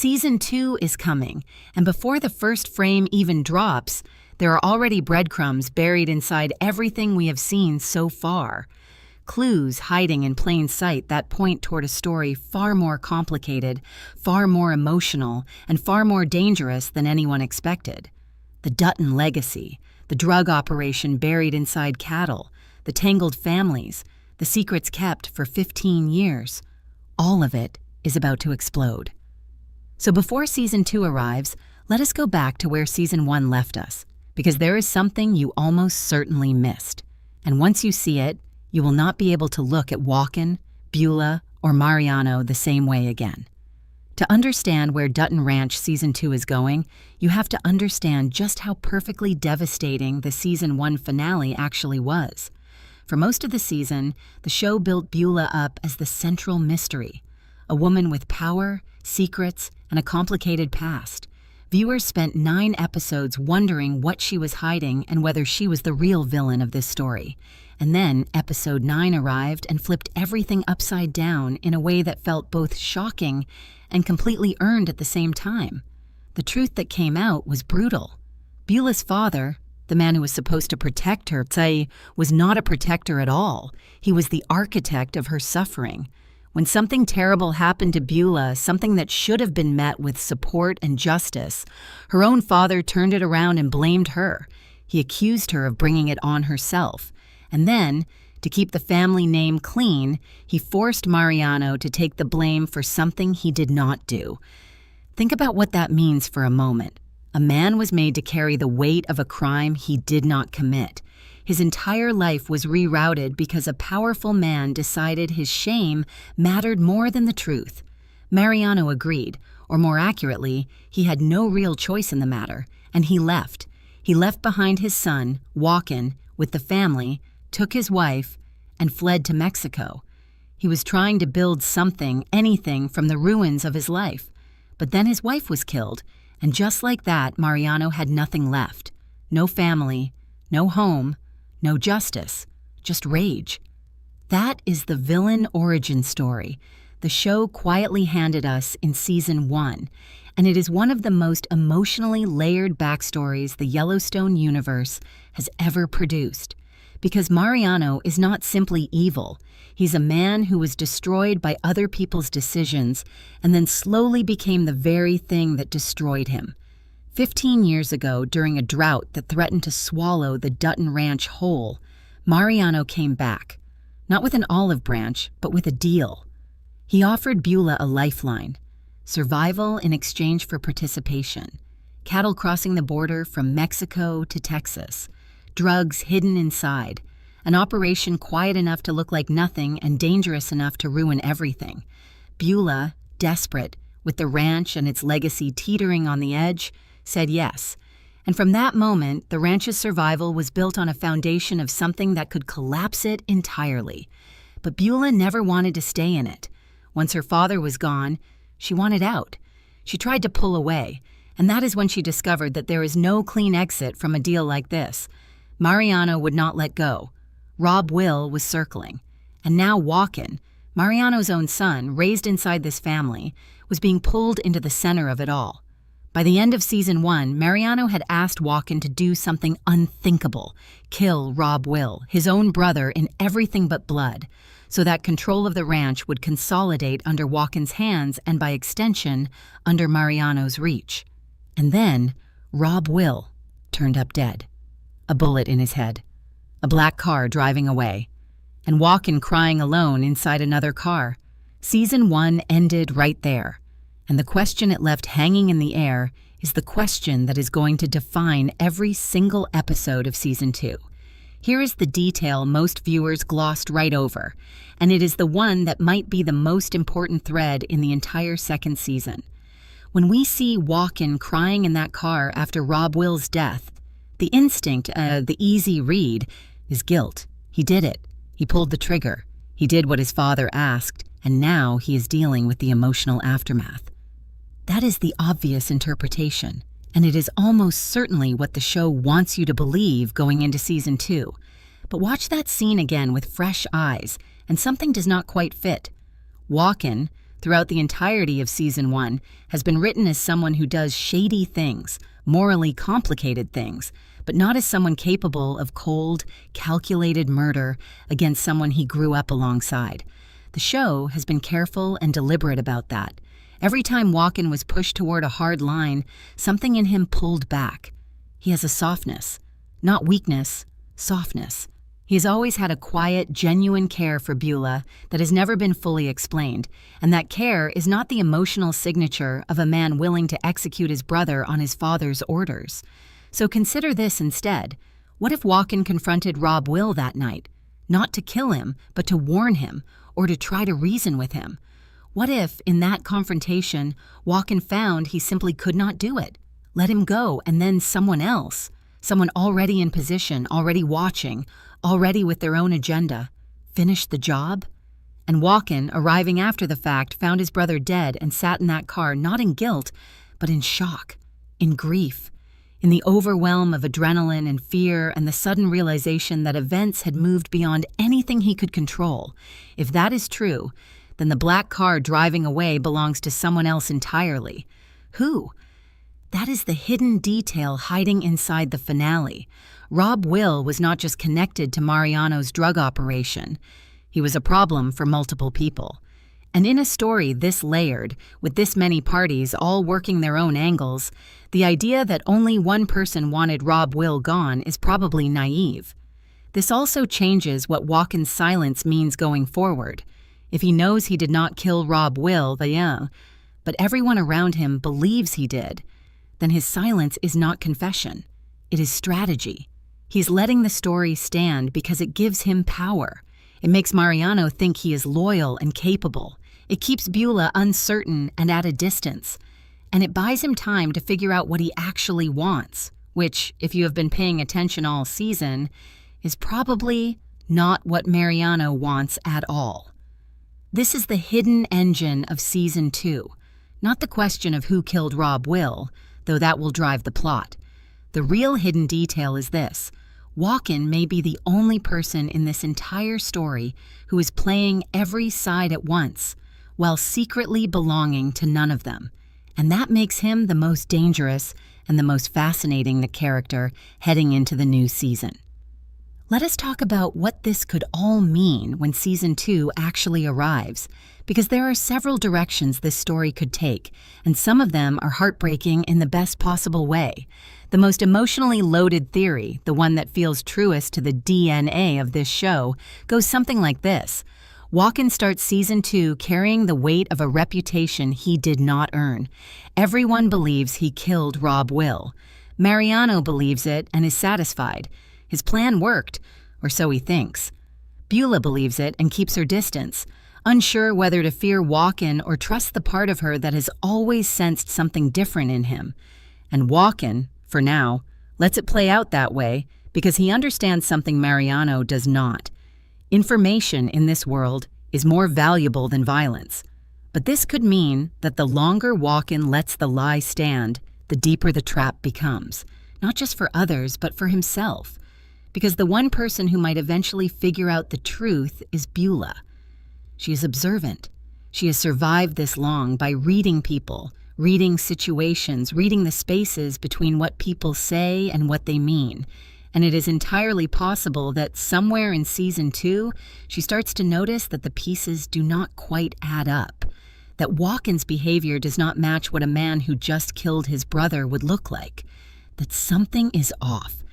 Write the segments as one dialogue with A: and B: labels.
A: Season 2 is coming, and before the first frame even drops, there are already breadcrumbs buried inside everything we have seen so far. Clues hiding in plain sight that point toward a story far more complicated, far more emotional, and far more dangerous than anyone expected. The Dutton legacy, the drug operation buried inside cattle, the tangled families, the secrets kept for 15 years. All of it is about to explode. So before Season 2 arrives, let us go back to where Season 1 left us, because there is something you almost certainly missed. And once you see it, you will not be able to look at Walken, Bula, or Mariano the same way again. To understand where Dutton Ranch Season 2 is going, you have to understand just how perfectly devastating the Season 1 finale actually was. For most of the season, the show built Bula up as the central mystery, a woman with power, secrets, and a complicated past. Viewers spent 9 episodes wondering what she was hiding and whether she was the real villain of this story. And then Episode 9 arrived and flipped everything upside down in a way that felt both shocking and completely earned at the same time. The truth that came out was brutal. Bula's father, the man who was supposed to protect her, was not a protector at all. He was the architect of her suffering. When something terrible happened to Bula, something that should have been met with support and justice, her own father turned it around and blamed her. He accused her of bringing it on herself. And then, to keep the family name clean, he forced Mariano to take the blame for something he did not do. Think about what that means for a moment. A man was made to carry the weight of a crime he did not commit. His entire life was rerouted because a powerful man decided his shame mattered more than the truth. Mariano agreed, or more accurately, he had no real choice in the matter, and he left. He left behind his son, Walken, with the family, took his wife, and fled to Mexico. He was trying to build something, anything, from the ruins of his life. But then his wife was killed, and just like that, Mariano had nothing left. No family, no home, no justice, just rage. That is the villain origin story the show quietly handed us in Season 1, and it is one of the most emotionally layered backstories the Yellowstone universe has ever produced. Because Mariano is not simply evil. He's a man who was destroyed by other people's decisions and then slowly became the very thing that destroyed him. 15 years ago, during a drought that threatened to swallow the Dutton Ranch whole, Mariano came back. Not with an olive branch, but with a deal. He offered Bula a lifeline, survival in exchange for participation, cattle crossing the border from Mexico to Texas, drugs hidden inside, an operation quiet enough to look like nothing and dangerous enough to ruin everything. Bula, desperate, with the ranch and its legacy teetering on the edge, said yes. And from that moment, the ranch's survival was built on a foundation of something that could collapse it entirely. But Bula never wanted to stay in it. Once her father was gone, she wanted out. She tried to pull away, and that is when she discovered that there is no clean exit from a deal like this. Mariano would not let go. Rob Will was circling. And now Walken, Mariano's own son, raised inside this family, was being pulled into the center of it all. By the end of Season 1, Mariano had asked Walken to do something unthinkable, kill Rob Will, his own brother, in everything but blood, so that control of the ranch would consolidate under Walken's hands and, by extension, under Mariano's reach. And then, Rob Will turned up dead. A bullet in his head, a black car driving away, and Walken crying alone inside another car. Season 1 ended right there, and the question it left hanging in the air is the question that is going to define every single episode of Season 2. Here is the detail most viewers glossed right over, and it is the one that might be the most important thread in the entire second season. When we see Walken crying in that car after Rob Will's death, the instinct, the easy read, is guilt. He did it. He pulled the trigger. He did what his father asked, and now he is dealing with the emotional aftermath. That is the obvious interpretation, and it is almost certainly what the show wants you to believe going into Season 2. But watch that scene again with fresh eyes, and something does not quite fit. Walken, throughout the entirety of Season 1, has been written as someone who does shady things, morally complicated things, but not as someone capable of cold, calculated murder against someone he grew up alongside. The show has been careful and deliberate about that. Every time Walken was pushed toward a hard line, something in him pulled back. He has a softness. Not weakness, softness. He has always had a quiet, genuine care for Bula that has never been fully explained, and that care is not the emotional signature of a man willing to execute his brother on his father's orders. So consider this instead. What if Walken confronted Rob Will that night? Not to kill him, but to warn him, or to try to reason with him. What if, in that confrontation, Walken found he simply could not do it? Let him go, and then someone else, someone already in position, already watching, already with their own agenda, finish the job? And Walken, arriving after the fact, found his brother dead and sat in that car not in guilt, but in shock, in grief, in the overwhelm of adrenaline and fear and the sudden realization that events had moved beyond anything he could control. If that is true, then the black car driving away belongs to someone else entirely. Who? That is the hidden detail hiding inside the finale. Rob Will was not just connected to Mariano's drug operation. He was a problem for multiple people. And in a story this layered, with this many parties all working their own angles, the idea that only one person wanted Rob Will gone is probably naive. This also changes what Walken's silence means going forward. If he knows he did not kill Rob Will, but everyone around him believes he did, then his silence is not confession. It is strategy. He's letting the story stand because it gives him power. It makes Mariano think he is loyal and capable. It keeps Bula uncertain and at a distance. And it buys him time to figure out what he actually wants, which, if you have been paying attention all season, is probably not what Mariano wants at all. This is the hidden engine of Season 2, not the question of who killed Rob Will, though that will drive the plot. The real hidden detail is this. Walken may be the only person in this entire story who is playing every side at once, while secretly belonging to none of them. And that makes him the most dangerous and the most fascinating character heading into the new season. Let us talk about what this could all mean when Season 2 actually arrives, because there are several directions this story could take, and some of them are heartbreaking in the best possible way. The most emotionally loaded theory, the one that feels truest to the DNA of this show, goes something like this. Walken starts Season 2 carrying the weight of a reputation he did not earn. Everyone believes he killed Rob Will. Mariano believes it and is satisfied. His plan worked, or so he thinks. Bula believes it and keeps her distance, unsure whether to fear Walken or trust the part of her that has always sensed something different in him. And Walken, for now, lets it play out that way because he understands something Mariano does not. Information in this world is more valuable than violence. But this could mean that the longer Walken lets the lie stand, the deeper the trap becomes, not just for others, but for himself. Because the one person who might eventually figure out the truth is Bula. She is observant. She has survived this long by reading people, reading situations, reading the spaces between what people say and what they mean. And it is entirely possible that somewhere in Season 2, she starts to notice that the pieces do not quite add up, that Walken's behavior does not match what a man who just killed his brother would look like, that something is off.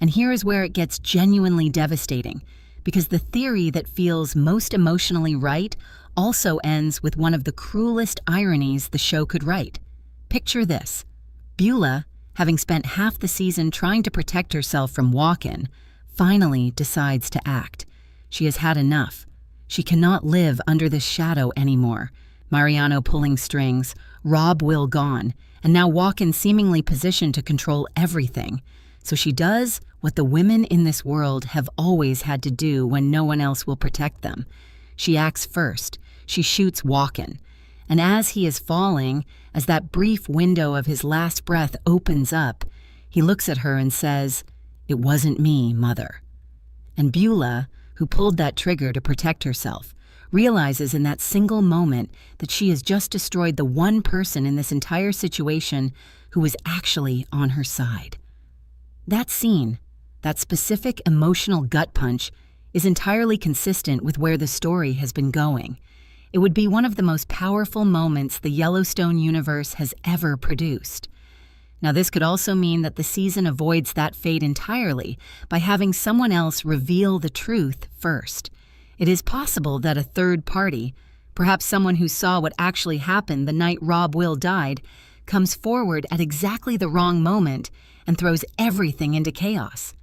A: And here is where it gets genuinely devastating, because the theory that feels most emotionally right also ends with one of the cruelest ironies the show could write. Picture this. Bula, having spent half the season trying to protect herself from Walken, finally decides to act. She has had enough. She cannot live under this shadow anymore. Mariano pulling strings, Rob Will gone, and now Walken seemingly positioned to control everything. So she does what the women in this world have always had to do when no one else will protect them. She acts first. She shoots Walken. And as he is falling, as that brief window of his last breath opens up, he looks at her and says, "It wasn't me, Mother." And Bula, who pulled that trigger to protect herself, realizes in that single moment that she has just destroyed the one person in this entire situation who was actually on her side. That scene, that specific emotional gut punch, is entirely consistent with where the story has been going. It would be one of the most powerful moments the Yellowstone universe has ever produced. Now, this could also mean that the season avoids that fate entirely by having someone else reveal the truth first. It is possible that a third party, perhaps someone who saw what actually happened the night Rob Will died, comes forward at exactly the wrong moment and throws everything into chaos.